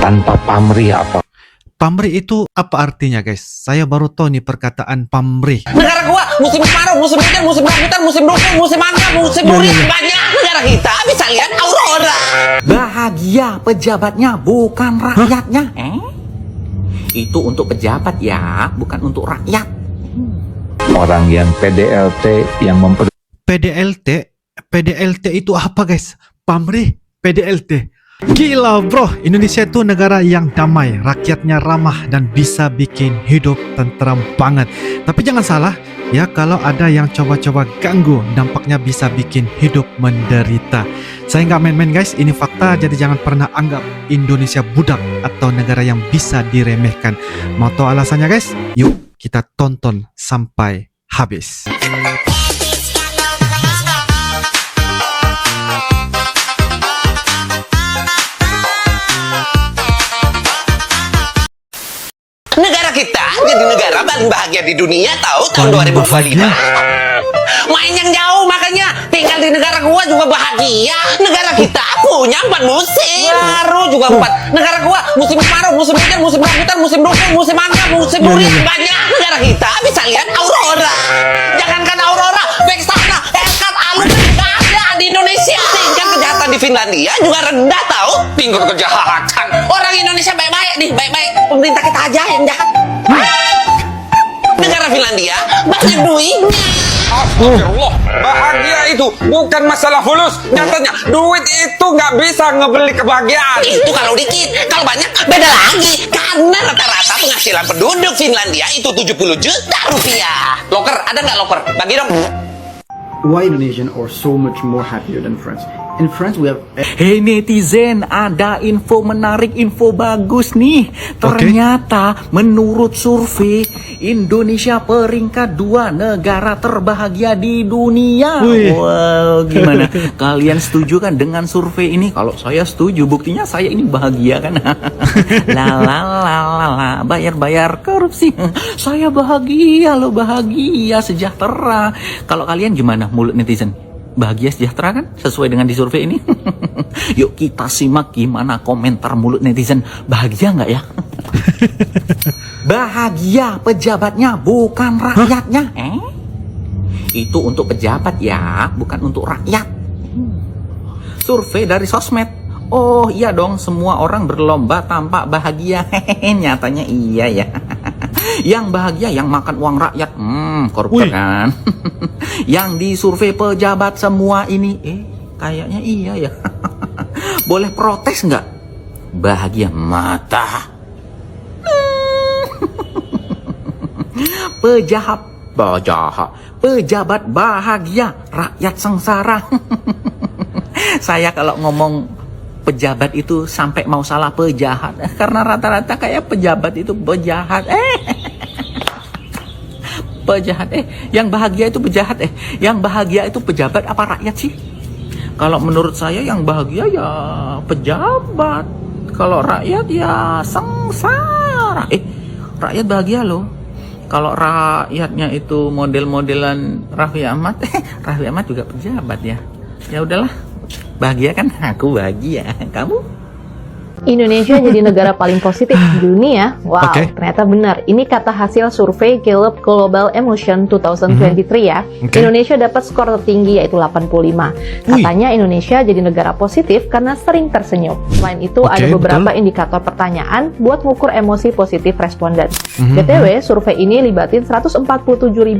tanpa pamrih apa? Pamrih itu apa artinya, guys? Saya baru tahu nih perkataan pamrih. Negara gua musim kemarau, musim hujan, musim rambutan, musim dukung, musim mangga, musim durian, banyak negara kita bisa lihat aurora. Bahagia pejabatnya bukan rakyatnya. Itu untuk pejabat ya, bukan untuk rakyat. Orang yang PDLT yang PDLT itu apa, guys? Pamrih, PDLT. Gila bro, Indonesia itu negara yang damai, rakyatnya ramah dan bisa bikin hidup tentram banget. Tapi jangan salah ya, kalau ada yang coba-coba ganggu, dampaknya bisa bikin hidup menderita. Saya nggak main-main guys, ini fakta, jadi jangan pernah anggap Indonesia budak atau negara yang bisa diremehkan. Mau tahu alasannya guys? Yuk kita tonton sampai habis. Negara kita jadi negara paling bahagia di dunia tahu tahun 2025. Main yang jauh makanya tinggal di negara gua juga bahagia. Negara kita punya 4 musim. Baru juga 4. Negara gua musim kemarau, musim hujan, musim rambutan, musim dukung, musim mangga, musim durian, banyak. Negara kita bisa lihat aurora. Jangankan aurora, Vexana, Hellcat, Alun nggak ada di Indonesia. Tingkat kejahatan di Finlandia juga rendah tahu. Tingkat kejahatan. Orang Indonesia baik-baik nih, baik-baik. Pemerintah kita aja yang jahat. Negara Finlandia banyak duitnya. Astagfirullah, bahagia itu bukan masalah fulus. Nyatanya duit itu nggak bisa ngebeli kebahagiaan. Itu kalau dikit, kalau banyak beda lagi. Karena rata-rata penghasilan penduduk Finlandia itu 70 juta rupiah. Loker, ada nggak loker? Bagi dong. Why Indonesian are so much more happier than France? In France we have Hei netizen, ada info menarik, info bagus nih. Ternyata menurut survei Indonesia peringkat 2 negara terbahagia di dunia. Wih. Wow, gimana? Kalian setuju kan dengan survei ini? Kalau saya setuju, buktinya saya ini bahagia kan? La bayar korupsi. Saya bahagia loh, bahagia, sejahtera. Kalau kalian gimana mulut netizen? Bahagia sejahtera kan sesuai dengan di survei ini? Yuk kita simak gimana komentar mulut netizen. Bahagia nggak ya? Bahagia pejabatnya bukan rakyatnya. Itu untuk pejabat ya, bukan untuk rakyat. Survei dari sosmed. Oh iya dong, semua orang berlomba tampak bahagia. Nyatanya iya ya. Yang bahagia yang makan uang rakyat, koruptor kan. Yang disurvei pejabat semua ini, kayaknya iya ya. Boleh protes nggak? Bahagia mata. Pejabat bahagia, rakyat sengsara. Saya kalau ngomong pejabat itu sampai mau salah pejahat, karena rata-rata kayak pejabat itu pejahat. Pejahat, yang bahagia itu pejahat, yang bahagia itu pejabat apa rakyat sih? Kalau menurut saya yang bahagia ya pejabat, kalau rakyat ya sengsara. Rakyat bahagia loh. Kalau rakyatnya itu model-modelan Raffi Ahmad, Raffi Ahmad juga pejabat ya. Ya udahlah, bahagia kan? Aku bahagia, kamu? Indonesia jadi negara paling positif di dunia. Wow, ternyata benar. Ini kata hasil survei Gallup Global Emotion 2023 ya. Indonesia dapat skor tertinggi yaitu 85. Katanya Indonesia jadi negara positif karena sering tersenyum. Selain itu ada beberapa indikator pertanyaan buat mengukur emosi positif responden. BTW, survei ini libatin 147.000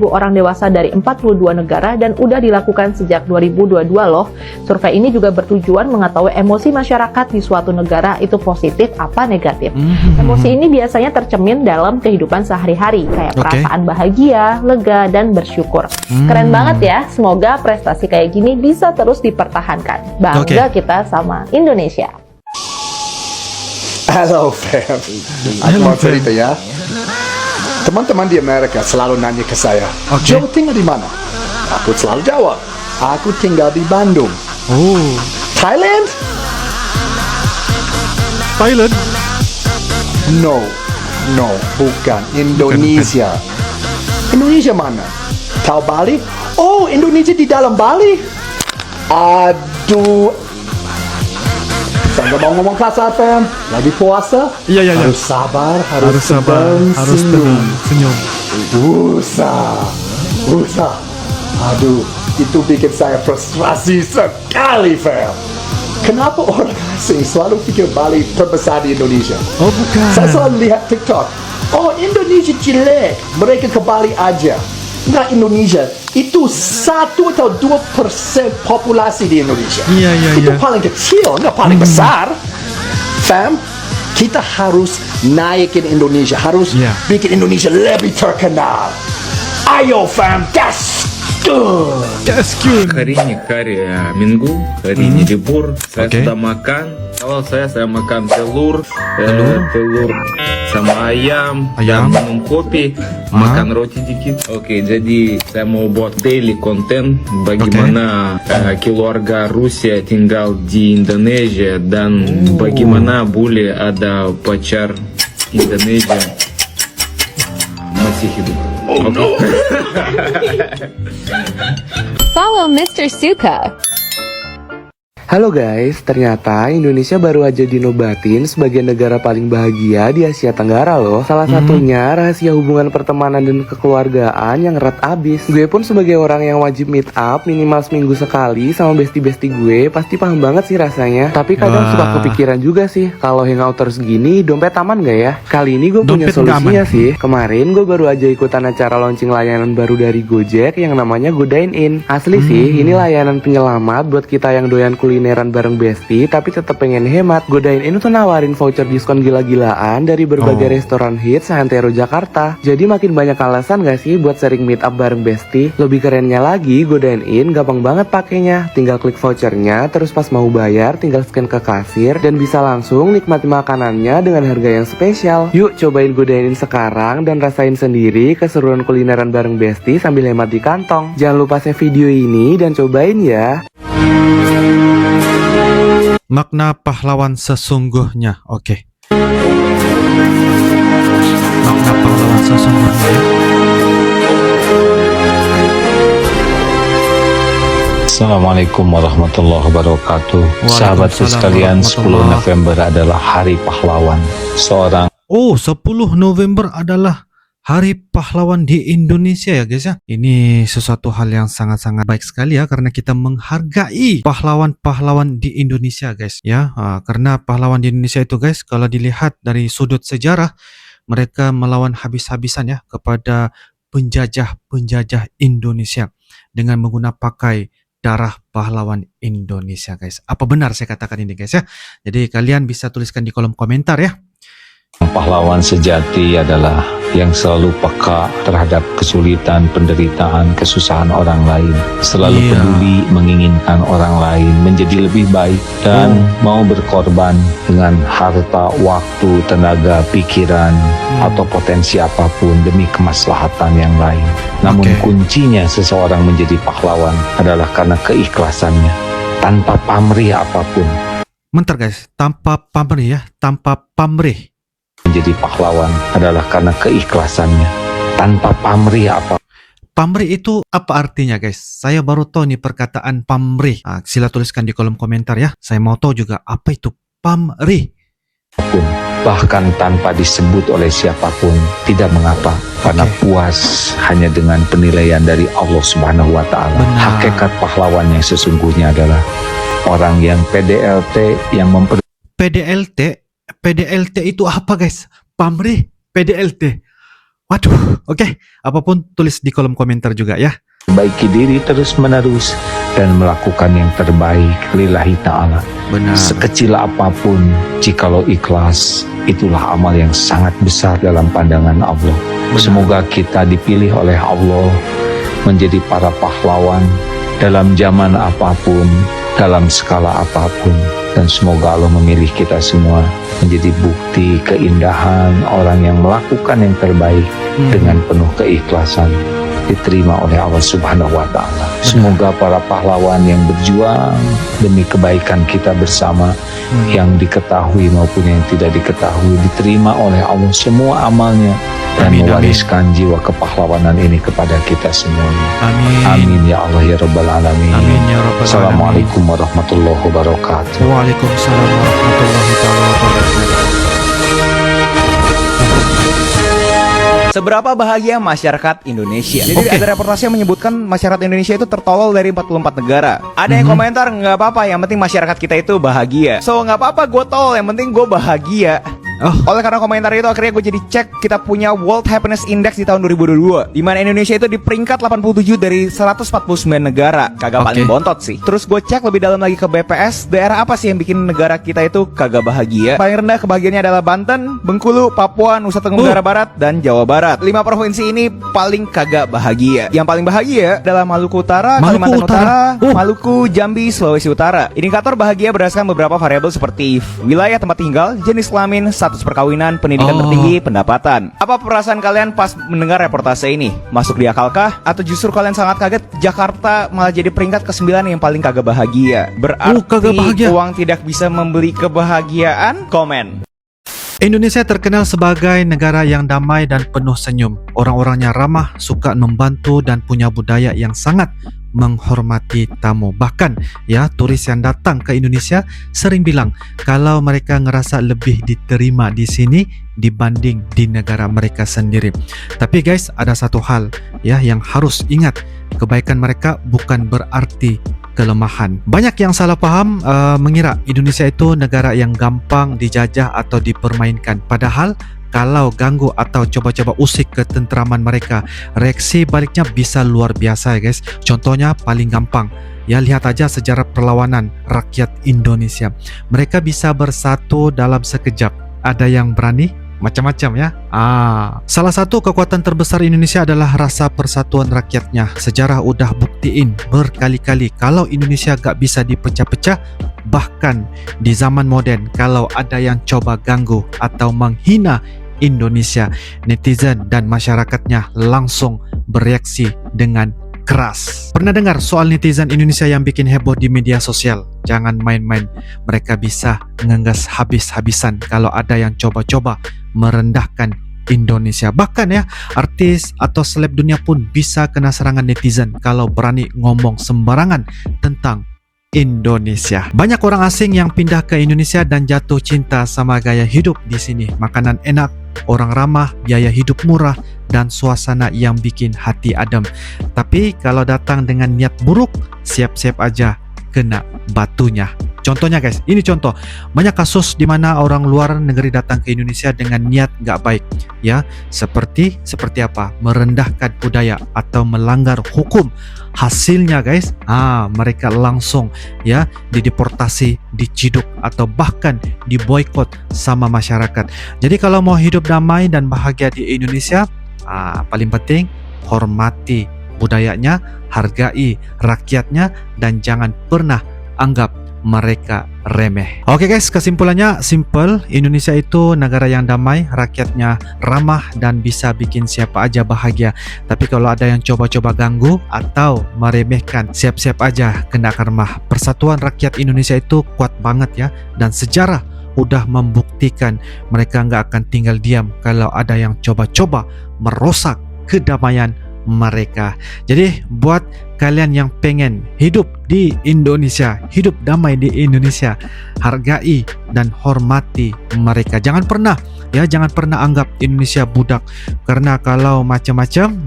orang dewasa dari 42 negara dan udah dilakukan sejak 2022 loh. Survei ini juga bertujuan mengetahui emosi masyarakat di suatu negara itu positif apa negatif. Emosi ini biasanya tercermin dalam kehidupan sehari-hari, kayak perasaan bahagia, lega, dan bersyukur. Keren banget ya, semoga prestasi kayak gini bisa terus dipertahankan. Bangga kita sama Indonesia. Halo fam, aku mau cerita ya. Teman-teman di Amerika selalu nanya ke saya, Joe tinggal di mana? Aku selalu jawab, aku tinggal di Bandung. Thailand? Thailand? No, bukan Indonesia. Indonesia mana? Tahu Bali? Oh, Indonesia di dalam Bali? Aduh, saya ngomong kasar, fam. Lagi puasa, Iya. harus sabar, harus sabar, harus tenang, senyum. Usah. Aduh, itu bikin saya frustrasi sekali, fam. Kenapa orang asing selalu pikir Bali terbesar di Indonesia? Oh, bukan. Saya selalu lihat TikTok. Oh, Indonesia jelek. Mereka ke Bali aja. Nggak, Indonesia itu 1 atau 2% populasi di Indonesia. Iya. Itu paling kecil, nggak paling besar. Fam, kita harus naikin Indonesia, harus bikin Indonesia lebih terkenal. Ayo, fam, gas! Gaskin. Hari ini hari Minggu, hari ini libur. Saya sudah makan. Kalau saya makan telur sama ayam, dan minum kopi, makan roti dikit. Oke, jadi saya mau buat daily konten bagaimana keluarga Rusia tinggal di Indonesia dan bagaimana boleh ada pacar Indonesia masih hidup. Follow Mr. Suka. Halo guys, ternyata Indonesia baru aja dinobatin sebagai negara paling bahagia di Asia Tenggara loh. Salah satunya rahasia hubungan pertemanan dan kekeluargaan yang erat abis. Gue pun sebagai orang yang wajib meet up minimal seminggu sekali sama bestie-bestie gue, pasti paham banget sih rasanya. Tapi kadang suka kepikiran juga sih, kalau hangout terus gini, dompet aman gak ya? Kali ini gue punya solusinya sih. Kemarin gue baru aja ikutan acara launching layanan baru dari Gojek yang namanya Go Dine In. Asli sih, ini layanan penyelamat buat kita yang doyan kulineran bareng bestie tapi tetap pengen hemat. Go Dine In tuh nawarin voucher diskon gila-gilaan dari berbagai restoran hits seantero Jakarta. Jadi makin banyak alasan gak sih buat sering meet up bareng bestie. Lebih kerennya lagi, Go Dine In gampang banget pakainya. Tinggal klik vouchernya, terus pas mau bayar tinggal scan ke kasir dan bisa langsung nikmati makanannya dengan harga yang spesial. Yuk cobain Go Dine In sekarang dan rasain sendiri keseruan kulineran bareng bestie sambil hemat di kantong. Jangan lupa save video ini dan cobain ya. Makna pahlawan sesungguhnya. Oke. Makna pahlawan sesungguhnya. Assalamualaikum warahmatullahi wabarakatuh. Sahabatku sekalian, 10 November adalah Hari Pahlawan. 10 November adalah Hari Pahlawan di Indonesia ya guys ya. Ini sesuatu hal yang sangat-sangat baik sekali ya, karena kita menghargai pahlawan-pahlawan di Indonesia guys ya. Karena pahlawan di Indonesia itu guys, kalau dilihat dari sudut sejarah, mereka melawan habis-habisan ya kepada penjajah-penjajah Indonesia dengan menggunakan pakai darah pahlawan Indonesia guys. Apa benar saya katakan ini guys ya? Jadi kalian bisa tuliskan di kolom komentar ya. Pahlawan sejati adalah yang selalu peka terhadap kesulitan, penderitaan, kesusahan orang lain, selalu peduli menginginkan orang lain menjadi lebih baik dan mau berkorban dengan harta, waktu, tenaga, pikiran atau potensi apapun demi kemaslahatan yang lain. Namun kuncinya seseorang menjadi pahlawan adalah karena keikhlasannya, tanpa pamrih apapun. Bentar guys, tanpa pamrih ya, tanpa pamrih. Menjadi pahlawan adalah karena keikhlasannya, tanpa pamrih apa. Pamrih itu apa artinya guys? Saya baru tahu nih perkataan pamrih. Sila tuliskan di kolom komentar ya. Saya mau tahu juga apa itu pamrih. Bahkan tanpa disebut oleh siapapun, tidak mengapa, karena puas hanya dengan penilaian dari Allah Subhanahu wa Ta'ala. Hakikat pahlawan yang sesungguhnya adalah orang yang PDLT, yang PDLT itu apa guys? Pamrih, PDLT. Waduh, oke. Apapun tulis di kolom komentar juga ya. Baiki diri terus menerus dan melakukan yang terbaik lillahi ta'ala. Benar. Sekecil apapun, jikalau ikhlas, itulah amal yang sangat besar dalam pandangan Allah. Semoga kita dipilih oleh Allah menjadi para pahlawan dalam zaman apapun, dalam skala apapun. Dan semoga Allah memilih kita semua menjadi bukti keindahan orang yang melakukan yang terbaik dengan penuh keikhlasan, diterima oleh Allah Subhanahu wa Ta'ala. Semoga para pahlawan yang berjuang demi kebaikan kita bersama, yang diketahui maupun yang tidak diketahui, diterima oleh Allah semua amalnya dan Amin, mewariskan jiwa kepahlawanan ini kepada kita semuanya. Amin. Amin ya Allah ya Rabbal Alamin. Amin ya Rabbal Alamin. Assalamualaikum warahmatullahi wabarakatuh. Waalaikumsalam warahmatullahi wabarakatuh. Seberapa bahagia masyarakat Indonesia? Jadi ada reportase yang menyebutkan masyarakat Indonesia itu tertolol dari 44 negara. Ada yang komentar, nggak apa-apa, yang penting masyarakat kita itu bahagia. So nggak apa-apa gue tolol, yang penting gue bahagia. Oleh karena komentar itu akhirnya gue jadi cek kita punya World Happiness Index di tahun 2022, di mana Indonesia itu di peringkat 87 dari 149 negara. Kagak paling bontot sih. Terus gue cek lebih dalam lagi ke BPS, daerah apa sih yang bikin negara kita itu kagak bahagia? Paling rendah kebahagiaannya adalah Banten, Bengkulu, Papua, Nusa Tenggara Barat, dan Jawa Barat. 5 provinsi ini paling kagak bahagia. Yang paling bahagia adalah Maluku Utara, Kalimantan Utara, Maluku, Jambi, Sulawesi Utara. Indikator bahagia berdasarkan beberapa variabel seperti wilayah tempat tinggal, jenis kelamin, status perkawinan, pendidikan tertinggi, pendapatan. Apa perasaan kalian pas mendengar reportase ini? Masuk di akalkah? Atau justru kalian sangat kaget Jakarta malah jadi peringkat ke-9 yang paling kagak bahagia? Berarti uang tidak bisa membeli kebahagiaan? Komen. Indonesia terkenal sebagai negara yang damai dan penuh senyum. Orang-orangnya ramah, suka membantu dan punya budaya yang sangat menghormati tamu. Bahkan ya, turis yang datang ke Indonesia sering bilang kalau mereka ngerasa lebih diterima di sini dibanding di negara mereka sendiri. Tapi guys, ada satu hal ya yang harus ingat, kebaikan mereka bukan berarti kelemahan. Banyak yang salah paham mengira Indonesia itu negara yang gampang dijajah atau dipermainkan. Padahal kalau ganggu atau coba-coba usik ketentraman mereka, reaksi baliknya bisa luar biasa ya guys. Contohnya paling gampang, ya lihat aja sejarah perlawanan rakyat Indonesia. Mereka bisa bersatu dalam sekejap. Ada yang berani? Macam-macam ya. Salah satu kekuatan terbesar Indonesia adalah rasa persatuan rakyatnya. Sejarah udah buktiin berkali-kali kalau Indonesia gak bisa dipecah-pecah. Bahkan di zaman modern, kalau ada yang coba ganggu atau menghina Indonesia, netizen dan masyarakatnya langsung bereaksi dengan keras. Pernah dengar soal netizen Indonesia yang bikin heboh di media sosial? Jangan main-main, mereka bisa ngegas habis-habisan kalau ada yang coba-coba merendahkan Indonesia. Bahkan ya, artis atau seleb dunia pun bisa kena serangan netizen kalau berani ngomong sembarangan tentang Indonesia. Banyak orang asing yang pindah ke Indonesia dan jatuh cinta sama gaya hidup di sini. Makanan enak, orang ramah, biaya hidup murah, dan suasana yang bikin hati adem. Tapi kalau datang dengan niat buruk, siap-siap aja kena batunya. Contohnya guys, ini contoh banyak kasus di mana orang luar negeri datang ke Indonesia dengan niat nggak baik, ya seperti apa? Merendahkan budaya atau melanggar hukum. Hasilnya guys, mereka langsung ya dideportasi, diciduk atau bahkan diboikot sama masyarakat. Jadi kalau mau hidup damai dan bahagia di Indonesia, paling penting hormati budayanya, hargai rakyatnya, dan jangan pernah anggap mereka remeh. Oke guys, kesimpulannya simple. Indonesia itu negara yang damai, rakyatnya ramah dan bisa bikin siapa aja bahagia. Tapi kalau ada yang coba-coba ganggu atau meremehkan, siap-siap aja kena karma. Persatuan rakyat Indonesia itu kuat banget ya, dan sejarah udah membuktikan mereka nggak akan tinggal diam kalau ada yang coba-coba merusak kedamaian mereka. Jadi buat kalian yang pengen hidup di Indonesia, hidup damai di Indonesia, hargai dan hormati mereka. Jangan pernah anggap Indonesia budak, karena kalau macam-macam,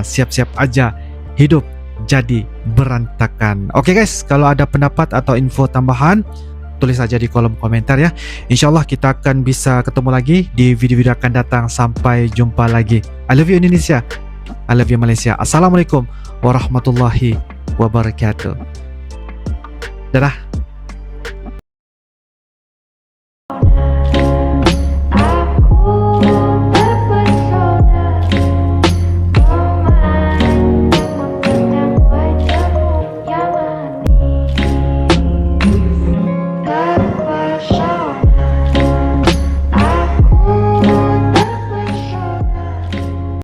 siap-siap aja hidup jadi berantakan. Oke guys, kalau ada pendapat atau info tambahan, tulis aja di kolom komentar ya. Insyaallah kita akan bisa ketemu lagi di video-video akan datang. Sampai jumpa lagi. I love you Indonesia, I love you Malaysia. Assalamualaikum warahmatullahi wabarakatuh. Dadah.